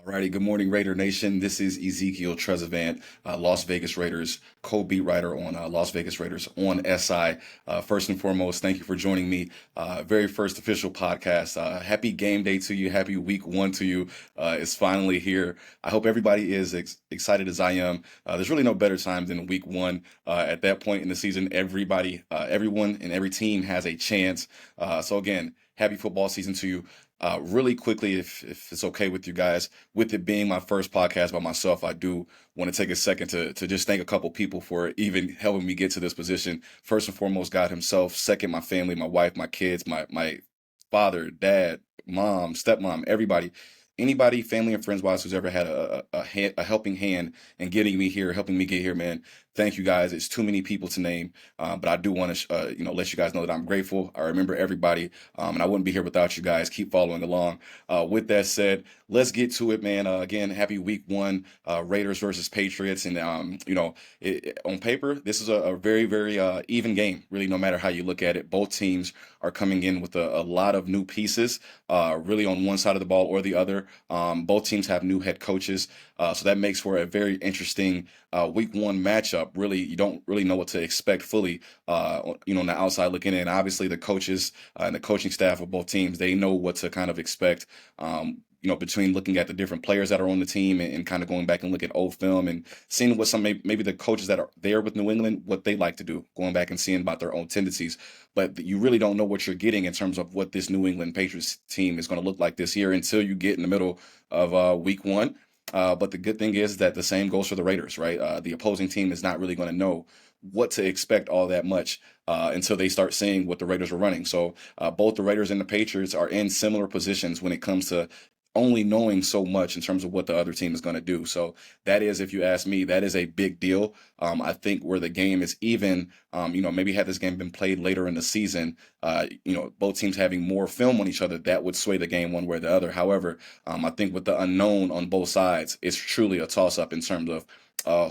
Alrighty, good morning, Raider Nation. This is Ezekiel Trezevant, Las Vegas Raiders co-beat writer on Las Vegas Raiders on SI. First and foremost, thank you for joining me. Very first official podcast. Happy game day to you. Happy week one to you. It's finally here. I hope everybody is excited as I am. There's really no better time than week one. At that point in the season, everyone, and every team has a chance. So again, happy football season to you. Really quickly, if it's okay with you guys, with it being my first podcast by myself, I do want to take a second to just thank a couple people for even helping me get to this position. First and foremost, God Himself. Second, my family, my wife, my kids, my father, dad, mom, stepmom, everybody. Anybody, family and friends wise, who's ever had a helping hand in getting me here, helping me get here, man. Thank you guys. It's too many people to name, but I do want to, let you guys know that I'm grateful. I remember everybody, and I wouldn't be here without you guys. Keep following along. With that said, let's get to it, man. Again, happy week one, Raiders versus Patriots, and on paper, this is a very, very even game. Really, no matter how you look at it, both teams are coming in with a lot of new pieces, really on one side of the ball or the other. Both teams have new head coaches, so that makes for a very interesting week one matchup. Really, you don't really know what to expect fully, on the outside looking in. Obviously, the coaches and the coaching staff of both teams, they know what to kind of expect. Between looking at the different players that are on the team and kind of going back and look at old film and seeing what some maybe the coaches that are there with New England, what they like to do, going back and seeing about their own tendencies. But you really don't know what you're getting in terms of what this New England Patriots team is going to look like this year until you get in the middle of week one. But the good thing is that the same goes for the Raiders, right? The opposing team is not really going to know what to expect all that much until they start seeing what the Raiders are running. So both the Raiders and the Patriots are in similar positions when it comes to only knowing so much in terms of what the other team is going to do. So that is, if you ask me, that is a big deal. I think where the game is even, maybe had this game been played later in the season, both teams having more film on each other, that would sway the game one way or the other. However, I think with the unknown on both sides, it's truly a toss-up in terms of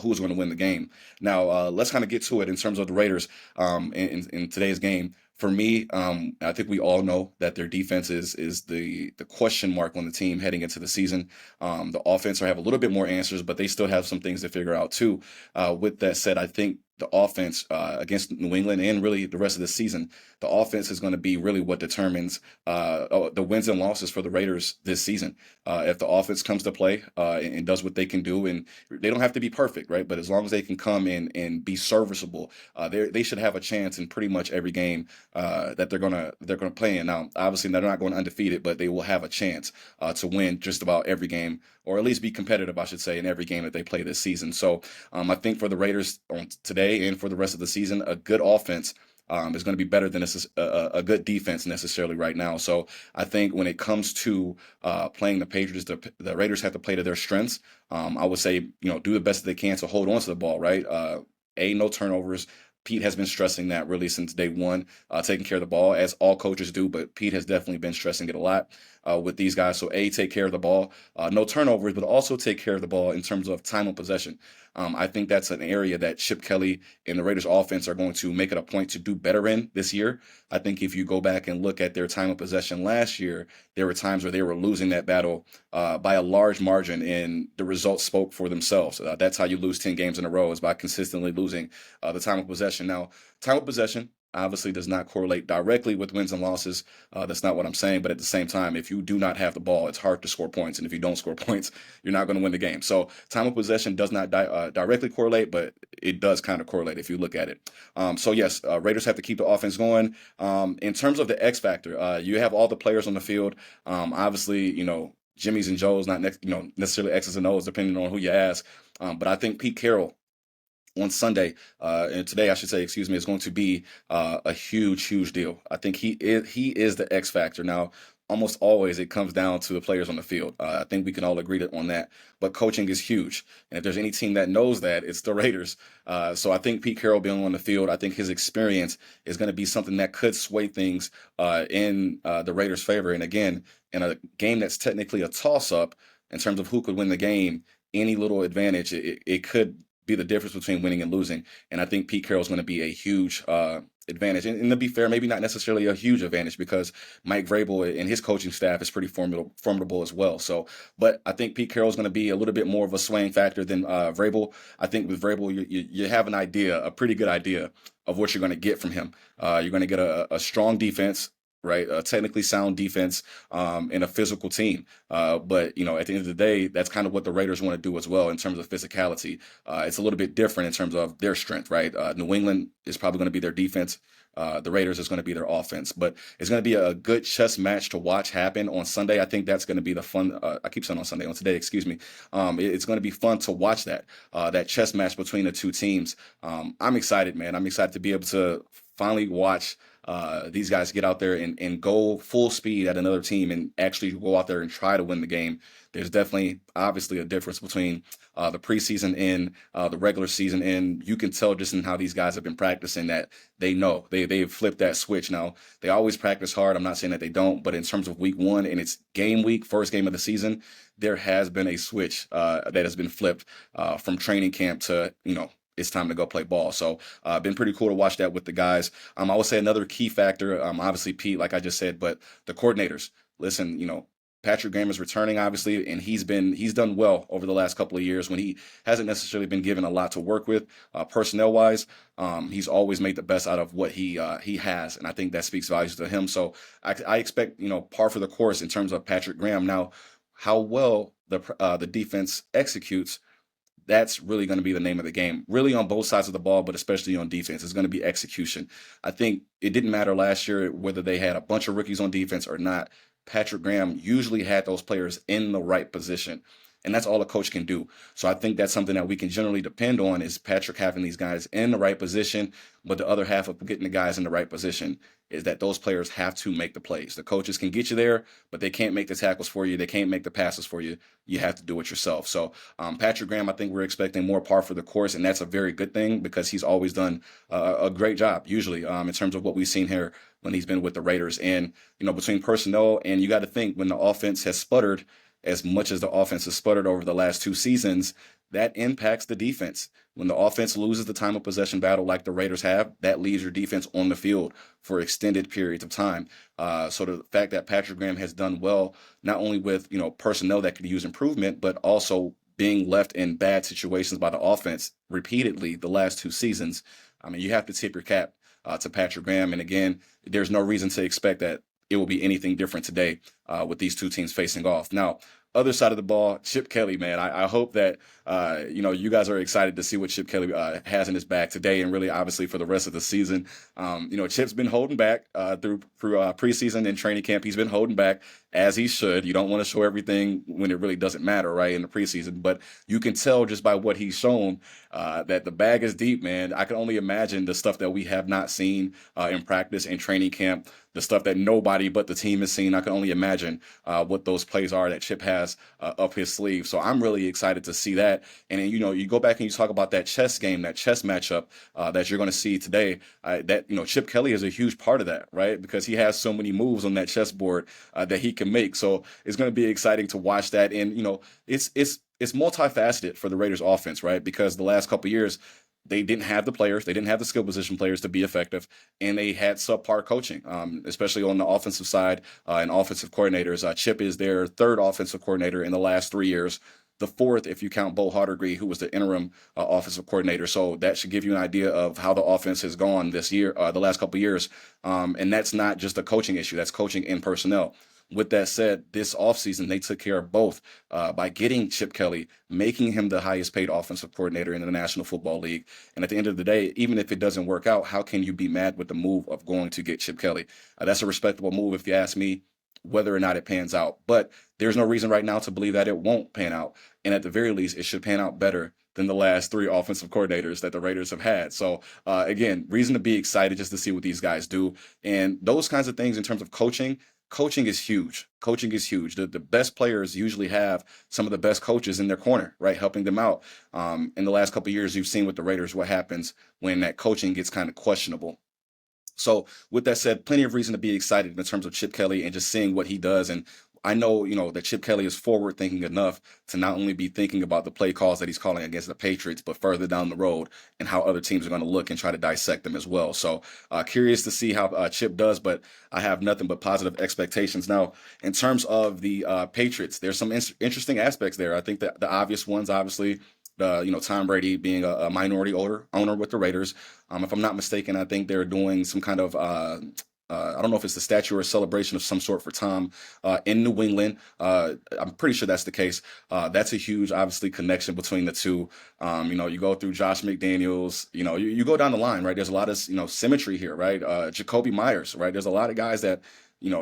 who's going to win the game. Now, let's kind of get to it in terms of the Raiders in today's game. For me, I think we all know that their defense is the question mark on the team heading into the season. The offense will have a little bit more answers, but they still have some things to figure out too. With that said, I think the offense against New England and really the rest of the season, the offense is going to be really what determines the wins and losses for the Raiders this season. If the offense comes to play and does what they can do, and they don't have to be perfect, right? But as long as they can come in and be serviceable, they should have a chance in pretty much every game that they're gonna play in. Now, obviously, they're not going undefeated, but they will have a chance to win just about every game, or at least be competitive, I should say, in every game that they play this season. So I think for the Raiders on today and for the rest of the season, a good offense is going to be better than a good defense necessarily right now. So I think when it comes to playing the Patriots, the Raiders have to play to their strengths. I would say, do the best that they can to hold on to the ball, right? No turnovers. Pete has been stressing that really since day one, taking care of the ball, as all coaches do, but Pete has definitely been stressing it a lot with these guys. So, take care of the ball, no turnovers, but also take care of the ball in terms of time of possession. I think that's an area that Chip Kelly and the Raiders offense are going to make it a point to do better in this year. I think if you go back and look at their time of possession last year, there were times where they were losing that battle by a large margin, and the results spoke for themselves. That's how you lose 10 games in a row, is by consistently losing the time of possession. Now, time of possession obviously does not correlate directly with wins and losses. That's not what I'm saying. But at the same time, if you do not have the ball, it's hard to score points. And if you don't score points, you're not going to win the game. So time of possession does not directly correlate, but it does kind of correlate if you look at it. So yes, Raiders have to keep the offense going. In terms of the X factor, you have all the players on the field. Obviously, Jimmy's and Joe's not necessarily X's and O's depending on who you ask. But I think Pete Carroll on Sunday, and today I should say, excuse me, is going to be a huge, huge deal. I think he is the X factor. Now, almost always it comes down to the players on the field. I think we can all agree on that. But coaching is huge, and if there's any team that knows that, it's the Raiders. So I think Pete Carroll being on the field, I think his experience is going to be something that could sway things in the Raiders' favor. And again, in a game that's technically a toss-up in terms of who could win the game, any little advantage, it could be the difference between winning and losing. And I think Pete Carroll's going to be a huge advantage. And to be fair, maybe not necessarily a huge advantage because Mike Vrabel and his coaching staff is pretty formidable as well. So, but I think Pete Carroll's going to be a little bit more of a swaying factor than Vrabel. I think with Vrabel, you have an idea, a pretty good idea of what you're going to get from him. You're going to get a strong defense, right? A technically sound defense, and a physical team. But at the end of the day, that's kind of what the Raiders want to do as well in terms of physicality. It's a little bit different in terms of their strength, right? New England is probably going to be their defense. The Raiders is going to be their offense, but it's going to be a good chess match to watch happen on Sunday. I think that's going to be the fun. I keep saying on Sunday, on today, excuse me. It's going to be fun to watch that chess match between the two teams. I'm excited, man. I'm excited to be able to finally watch these guys get out there and go full speed at another team and actually go out there and try to win the game. There's definitely, obviously, a difference between the preseason and the regular season, and you can tell just in how these guys have been practicing that they know they've flipped that switch. Now they always practice hard. I'm not saying that they don't, but in terms of week one and it's game week, first game of the season, there has been a switch that has been flipped from training camp to it's time to go play ball. So been pretty cool to watch that with the guys. I would say another key factor, obviously Pete, like I just said, but the coordinators. Listen, Patrick Graham is returning, obviously, and he's done well over the last couple of years when he hasn't necessarily been given a lot to work with personnel wise. He's always made the best out of what he has, and I think that speaks volumes to him. So I expect par for the course in terms of Patrick Graham. Now, how well the defense executes, that's really going to be the name of the game, really on both sides of the ball, but especially on defense. It's going to be execution. I think it didn't matter last year whether they had a bunch of rookies on defense or not. Patrick Graham usually had those players in the right position. And that's all a coach can do. So I think that's something that we can generally depend on is Patrick having these guys in the right position. But the other half of getting the guys in the right position is that those players have to make the plays. The coaches can get you there, but they can't make the tackles for you. They can't make the passes for you. You have to do it yourself. So Patrick Graham, I think we're expecting more par for the course, and that's a very good thing because he's always done a great job, usually, in terms of what we've seen here when he's been with the Raiders. And, between personnel, and you got to think when the offense has sputtered, as much as the offense has sputtered over the last two seasons, that impacts the defense. When the offense loses the time of possession battle like the Raiders have, that leaves your defense on the field for extended periods of time. So the fact that Patrick Graham has done well, not only with personnel that could use improvement, but also being left in bad situations by the offense repeatedly the last two seasons. I mean, you have to tip your cap to Patrick Graham. And again, there's no reason to expect that it will be anything different today with these two teams facing off. Now, other side of the ball, Chip Kelly, man. I hope that you guys are excited to see what Chip Kelly has in his bag today, and really, obviously, for the rest of the season. Chip's been holding back through preseason and training camp. He's been holding back as he should. You don't want to show everything when it really doesn't matter, right, in the preseason. But you can tell just by what he's shown that the bag is deep, man. I can only imagine the stuff that we have not seen in practice and training camp, the stuff that nobody but the team has seen. I can only imagine what those plays are that Chip has up his sleeve. So I'm really excited to see that. And then, you go back and you talk about that chess game, that chess matchup that you're going to see today. Chip Kelly is a huge part of that, right? Because he has so many moves on that chessboard that he can make. So it's going to be exciting to watch that. And, it's multifaceted for the Raiders offense, right? Because the last couple of years, they didn't have the players, they didn't have the skill position players to be effective, and they had subpar coaching, especially on the offensive side and offensive coordinators. Chip is their third offensive coordinator in the last 3 years, the fourth if you count Bo Hardegree, who was the interim offensive coordinator. So that should give you an idea of how the offense has gone this year, the last couple of years. And that's not just a coaching issue, that's coaching and personnel. With that said, this offseason, they took care of both by getting Chip Kelly, making him the highest paid offensive coordinator in the National Football League. And at the end of the day, even if it doesn't work out, how can you be mad with the move of going to get Chip Kelly? That's a respectable move if you ask me, whether or not it pans out. But there's no reason right now to believe that it won't pan out. And at the very least, it should pan out better than the last three offensive coordinators that the Raiders have had. So again, reason to be excited just to see what these guys do. And those kinds of things in terms of coaching is huge. Coaching is huge. The best players usually have some of the best coaches in their corner, right, helping them out. In the last couple of years, you've seen with the Raiders what happens when that coaching gets kind of questionable. So with that said, plenty of reason to be excited in terms of Chip Kelly and just seeing what he does. And I know, that Chip Kelly is forward thinking enough to not only be thinking about the play calls that he's calling against the Patriots, but further down the road and how other teams are going to look and try to dissect them as well. So curious to see how Chip does, but I have nothing but positive expectations. Now, in terms of the Patriots, there's some interesting aspects there. I think that the obvious ones, obviously, Tom Brady being a minority owner with the Raiders. If I'm not mistaken, I think they're doing some kind of I don't know if it's a statue or a celebration of some sort for Tom in New England. I'm pretty sure that's the case. That's a huge, obviously, connection between the two. You go through Josh McDaniels. You go down the line, right? There's a lot of symmetry here, right? Jacoby Myers, right? There's a lot of guys that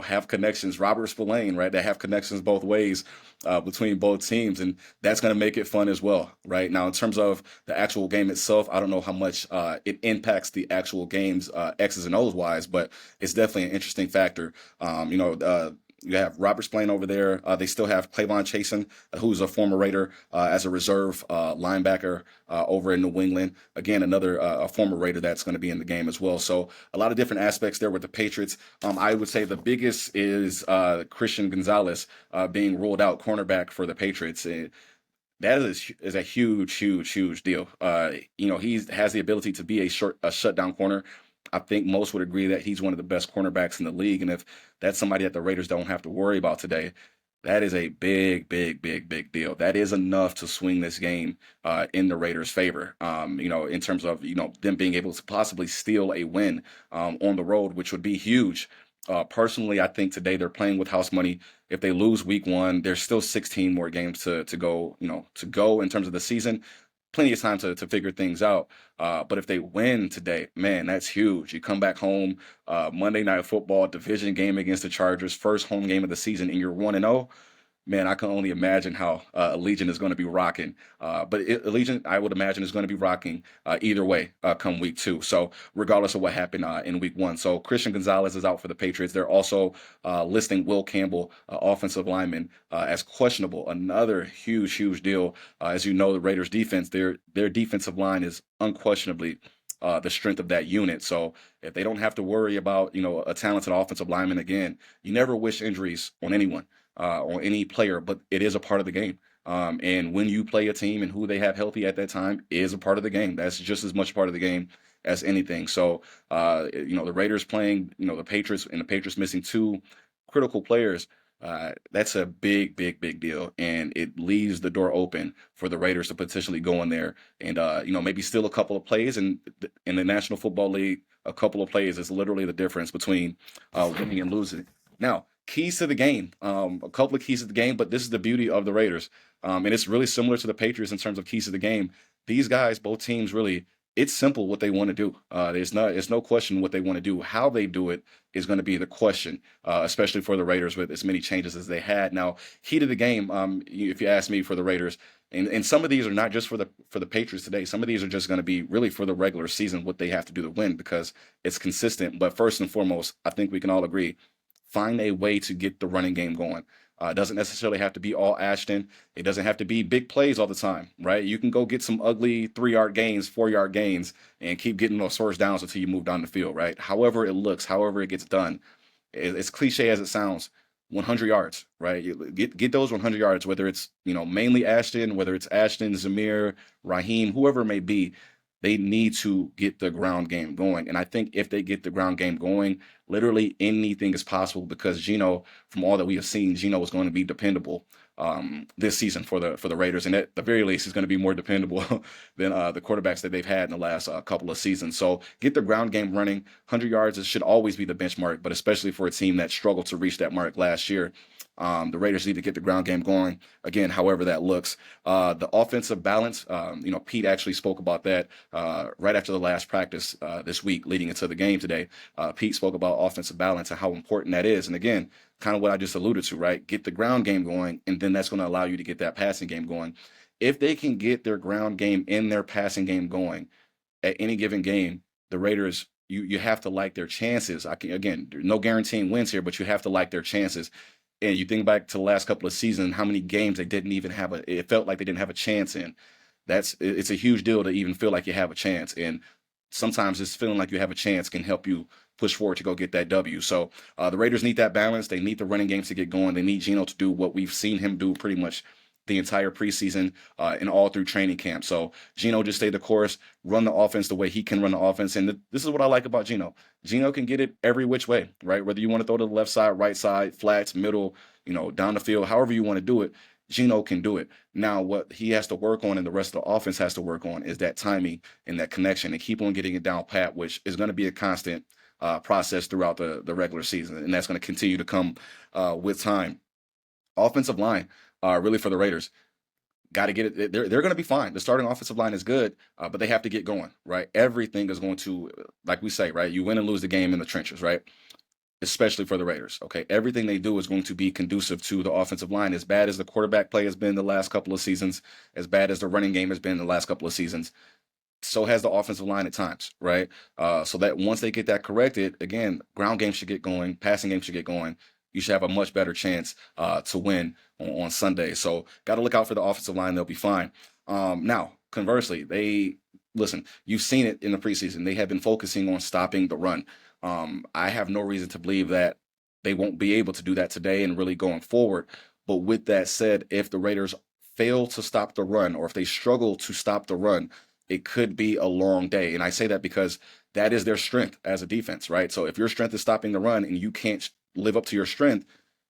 have connections. Robert Spillane, right? That have connections both ways between both teams, and that's going to make it fun as well, right? Now, in terms of the actual game itself, I don't know how much it impacts the actual game's X's and O's wise, but it's definitely an interesting factor. You have Robert Spillane over there. They still have Clavon Chasen, who's a former Raider, as a reserve linebacker over in New England. Again, another a former Raider that's going to be in the game as well. So a lot of different aspects there with the Patriots. I would say the biggest is Christian Gonzalez being ruled out, cornerback for the Patriots. That is a huge, huge, huge deal. He has the ability to be a shutdown corner. I think most would agree that he's one of the best cornerbacks in the league. And if that's somebody that the Raiders don't have to worry about today, that is a big, big, big, big deal. That is enough to swing this game in the Raiders' favor. In terms of them being able to possibly steal a win on the road, which would be huge. Personally, I think today they're playing with house money. If they lose week one, there's still 16 more games to go. To go in terms of the season. Plenty of time to figure things out. But if they win today, man, that's huge. You come back home, Monday Night Football, division game against the Chargers, first home game of the season, and you're 1-0. Man, I can only imagine how Allegiant is going to be rocking. Allegiant, I would imagine, is going to be rocking either way come week two. So regardless of what happened in week one. So Christian Gonzalez is out for the Patriots. They're also listing Will Campbell, offensive lineman, as questionable. Another huge, huge deal. As you know, the Raiders defense, their defensive line is unquestionably the strength of that unit. So if they don't have to worry about, a talented offensive lineman again, you never wish injuries on anyone or any player, but it is a part of the game. And when you play a team and who they have healthy at that time is a part of the game. That's just as much part of the game as anything. So, the Raiders playing, the Patriots, and the Patriots missing two critical players. That's a big, big, big deal, and it leaves the door open for the Raiders to potentially go in there and maybe steal a couple of plays. And in the National Football League, a couple of plays is literally the difference between winning and losing. Now, keys to the game, a couple of keys to the game, but this is the beauty of the Raiders, and it's really similar to the Patriots in terms of keys to the game. These guys, both teams, really, it's simple what they want to do. It's no question what they want to do. How they do it is going to be the question, especially for the Raiders with as many changes as they had. Now, key to the game, if you ask me, for the Raiders, and some of these are not just for the Patriots today. Some of these are just going to be really for the regular season, what they have to do to win, because it's consistent. But first and foremost, I think we can all agree, find a way to get the running game going. It doesn't necessarily have to be all Ashton. It doesn't have to be big plays all the time, right? You can go get some ugly 3-yard gains, 4-yard gains, and keep getting those first downs until you move down the field, right? However it looks, however it gets done, as cliche as it sounds, 100 yards, right? Get those 100 yards, whether it's mainly Ashton, whether it's Ashton, Zamir, Raheem, whoever it may be. They need to get the ground game going. And I think if they get the ground game going, literally anything is possible, because Geno, from all that we have seen, Geno is going to be dependable this season for the Raiders. And at the very least, he's going to be more dependable than the quarterbacks that they've had in the last couple of seasons. So get the ground game running. 100 yards should always be the benchmark, but especially for a team that struggled to reach that mark last year. The Raiders need to get the ground game going again, however that looks. The offensive balance, Pete actually spoke about that right after the last practice this week, leading into the game today. Pete spoke about offensive balance and how important that is. And again, kind of what I just alluded to, right? Get the ground game going, and then that's going to allow you to get that passing game going. If they can get their ground game and their passing game going at any given game, the Raiders, you have to like their chances. Again, there's no guaranteeing wins here, but you have to like their chances. And you think back to the last couple of seasons, how many games they didn't even have it felt like they didn't have a chance in. It's a huge deal to even feel like you have a chance. And sometimes just feeling like you have a chance can help you push forward to go get that W. So the Raiders need that balance. They need the running games to get going. They need Geno to do what we've seen him do pretty much the entire preseason and all through training camp. So Geno just stay the course, run the offense the way he can run the offense. And this is what I like about Geno. Geno can get it every which way, right? Whether you want to throw to the left side, right side, flats, middle, down the field, however you want to do it, Geno can do it. Now, what he has to work on and the rest of the offense has to work on is that timing and that connection and keep on getting it down pat, which is going to be a constant process throughout the regular season. And that's going to continue to come with time. Offensive line, really for the Raiders, got to get it. They're going to be fine. The starting offensive line is good, but they have to get going, right? Everything is going to, like we say, right? You win and lose the game in the trenches, right? Especially for the Raiders. Okay, everything they do is going to be conducive to the offensive line. As bad as the quarterback play has been the last couple of seasons, as bad as the running game has been the last couple of seasons, so has the offensive line at times, right? So that once they get that corrected, again, ground game should get going, passing game should get going. You should have a much better chance to win on Sunday. So got to look out for the offensive line; they'll be fine. Now, conversely, listen. You've seen it in the preseason. They have been focusing on stopping the run. I have no reason to believe that they won't be able to do that today and really going forward. But with that said, if the Raiders fail to stop the run or if they struggle to stop the run, it could be a long day. And I say that because that is their strength as a defense, right? So if your strength is stopping the run and you can't live up to your strength,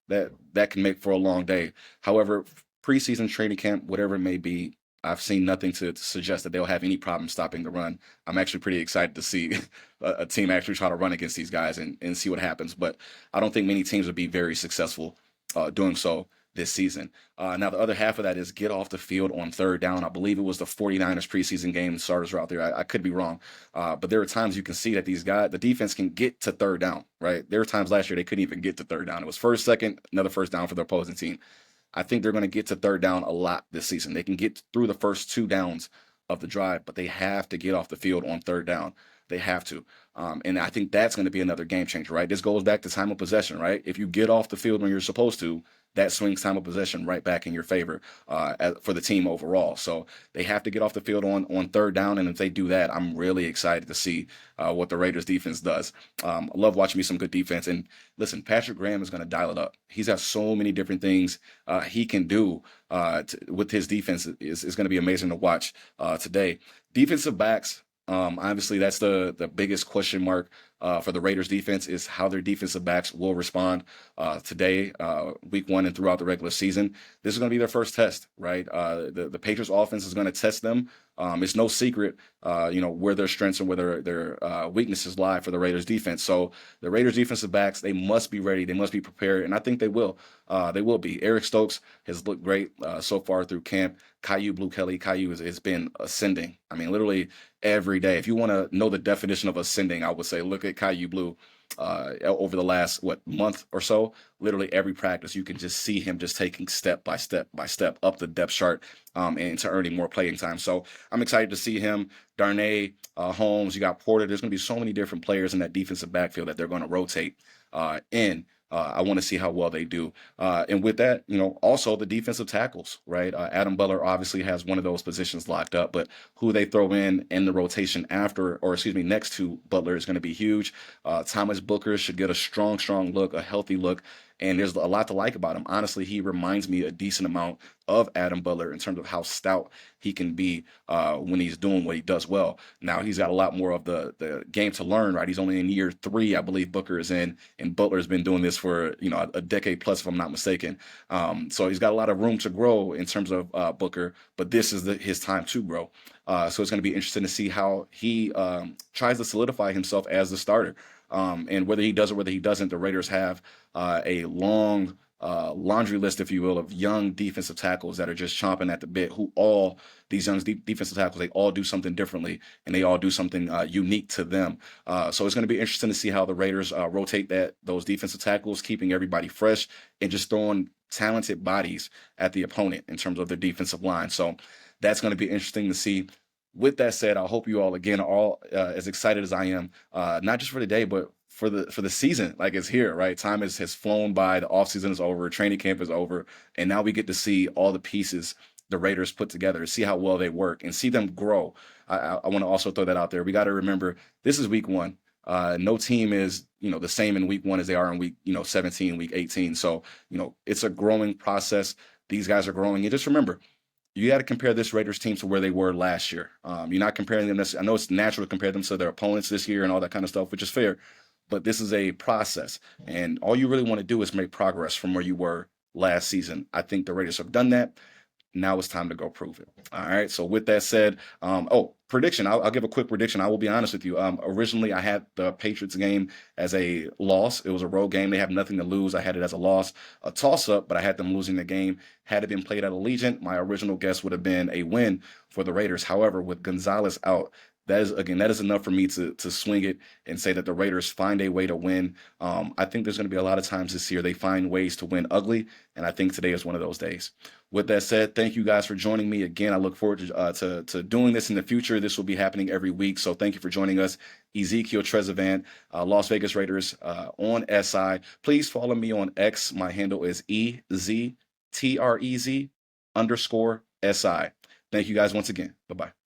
that can make for a long day. However, preseason training camp, whatever it may be, I've seen nothing to suggest that they'll have any problem stopping the run. I'm actually pretty excited to see a team actually try to run against these guys and see what happens. But I don't think many teams would be very successful doing so this season. Now, the other half of that is get off the field on third down. I believe it was the 49ers preseason game. Starters were out there. I could be wrong. But there are times you can see that these guys, the defense can get to third down, right? There were times last year they couldn't even get to third down. It was first, second, another first down for the opposing team. I think they're going to get to third down a lot this season. They can get through the first two downs of the drive, but they have to get off the field on third down. They have to. And I think that's going to be another game changer, right? This goes back to time of possession, right? If you get off the field when you're supposed to, that swings time of possession right back in your favor for the team overall. So they have to get off the field on third down. And if they do that, I'm really excited to see what the Raiders defense does. I love watching me some good defense. And listen, Patrick Graham is going to dial it up. He's got so many different things he can do with his defense. Is going to be amazing to watch today. Defensive backs. Obviously, that's the biggest question mark for the Raiders defense is how their defensive backs will respond today, week one and throughout the regular season. This is going to be their first test, right? The Patriots offense is going to test them. It's no secret, where their strengths and where their weaknesses lie for the Raiders defense. So the Raiders defensive backs, they must be ready. They must be prepared. And I think they will. They will be. Eric Stokes has looked great so far through camp. Caillou Blue Kelly. Caillou has been ascending. I mean, literally every day. If you want to know the definition of ascending, I would say look at Caillou Blue over the last month or so. Literally every practice, you can just see him just taking step by step by step up the depth chart and to earning more playing time. So I'm excited to see him. Darnay, Holmes, you got Porter. There's going to be so many different players in that defensive backfield that they're going to rotate in. I want to see how well they do. And with that, also the defensive tackles, right? Adam Butler obviously has one of those positions locked up, but who they throw in the rotation after, or excuse me, next to Butler is going to be huge. Thomas Booker should get a strong look, a healthy look. And there's a lot to like about him. Honestly, he reminds me a decent amount of Adam Butler in terms of how stout he can be when he's doing what he does well. Now, he's got a lot more of the game to learn, right? He's only in year 3, I believe Booker is in, and Butler's been doing this for, a decade plus, if I'm not mistaken. So he's got a lot of room to grow in terms of Booker, but this is his time to grow. So it's going to be interesting to see how he tries to solidify himself as the starter. And whether he does or whether he doesn't, the Raiders have a long laundry list, if you will, of young defensive tackles that are just chomping at the bit, these young defensive tackles, they all do something differently and they all do something unique to them. So it's going to be interesting to see how the Raiders rotate those defensive tackles, keeping everybody fresh and just throwing talented bodies at the opponent in terms of their defensive line. So that's going to be interesting to see. With that said, I hope you all again are all as excited as I am, not just for the day, but for the season. Like, it's here, right? Time has flown by. The offseason is over. Training camp is over, and now we get to see all the pieces the Raiders put together, see how well they work, and see them grow. I want to also throw that out there. We got to remember this is week one. No team is, the same in week one as they are in week, 17, week 18. So, it's a growing process. These guys are growing. And just remember, you got to compare this Raiders team to where they were last year. You're not comparing them. I know it's natural to compare them to their opponents this year and all that kind of stuff, which is fair. But this is a process, and all you really want to do is make progress from where you were last season. I think the Raiders have done that. Now it's time to go prove it. All right. So with that said, prediction. I'll give a quick prediction. I will be honest with you. Originally, I had the Patriots game as a loss. It was a road game. They have nothing to lose. I had it as a loss, a toss up, but I had them losing the game. Had it been played at Allegiant, my original guess would have been a win for the Raiders. However, with Gonzalez out, that is enough for me to swing it and say that the Raiders find a way to win. I think there's going to be a lot of times this year they find ways to win ugly, and I think today is one of those days. With that said, thank you guys for joining me again. I look forward to doing this in the future. This will be happening every week, so thank you for joining us. Ezekiel Trezevant, Las Vegas Raiders on SI. Please follow me on X. My handle is EZTREZ_SI. Thank you guys once again. Bye bye.